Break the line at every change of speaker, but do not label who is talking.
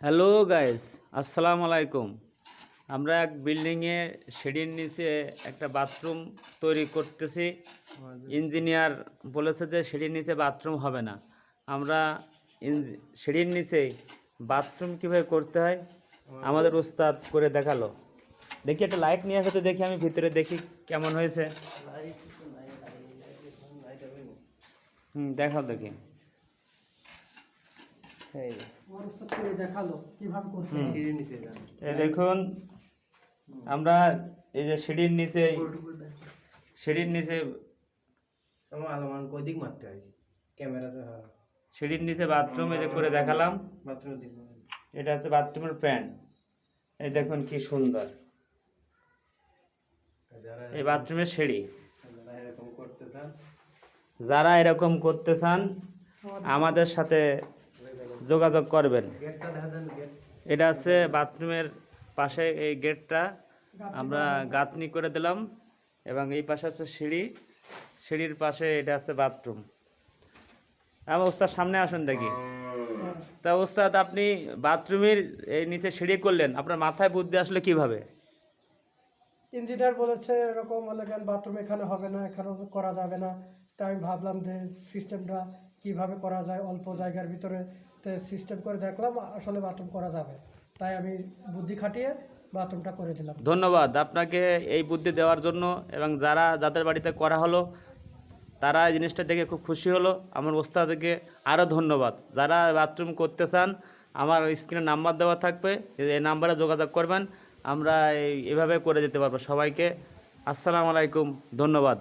Hello guys, আসসালামু আলাইকুম। আমরা এক বিল্ডিংয়ে সিঁড়ির নিচে একটা বাথরুম তৈরি করতেছি। ইঞ্জিনিয়ার বলেছে যে সিঁড়ির নিচে বাথরুম হবে না। আমরা সিঁড়ির নিচেই বাথরুম কীভাবে করতে হয় আমাদের উস্তাদ করে দেখালো। দেখি একটা লাইট নিয়ে আসে তো দেখি, আমি ভিতরে দেখি কেমন হয়েছে। দেখাও দেখি। দেখুন, আমরা এই যে সিঁড়ির নিচে সিঁড়ির নিচে বাথরুম এই যে করে দেখালাম। এটা হচ্ছে বাথরুমের প্যান্ট। এই দেখুন কি সুন্দর এই বাথরুমের সিঁড়ি। যারা এরকম করতে চান আমাদের সাথে যোগাযোগ করবেন। এটা আছে বাথরুমের পাশে, এই গেটটা আমরা গাঁথনি করে দিলাম এবং এই পাশে আছে সিঁড়ি, সিঁড়ির পাশে এটা আছে বাথরুম। আমার ওস্তাদ সামনে আসুন দেখি। তা ওস্তাদ, আপনি বাথরুমের এই নিচে সিঁড়ি করলেন, আপনার মাথায় বুদ্ধি আসলে কিভাবে?
ইঞ্জিনিয়ার বলেছে এরকম হলে কেন বাথরুম এখানে হবে না, এখানে করা যাবে না। তাই আমি ভাবলাম যে সিস্টেমটা কিভাবে করা যায়, অল্প জায়গার ভিতরে সিস্টেম করে দেখলাম আসলে বাথরুম করা যাবে। তাই আমি বুদ্ধি খাটিয়ে বাথরুমটা করে দিলাম।
ধন্যবাদ আপনাকে এই বুদ্ধি দেওয়ার জন্য। এবং যাদের বাড়িতে করা হলো তারা এই জিনিসটা দেখে খুব খুশি হলো। আমার ওস্তাদকে আরও ধন্যবাদ। যারা বাথরুম করতে চান আমার স্ক্রিনে নাম্বার দেওয়া থাকবে, এই নাম্বারে যোগাযোগ করবেন। আমরা এভাবে করে দিতে পারবো সবাইকে। আসসালামু আলাইকুম, ধন্যবাদ।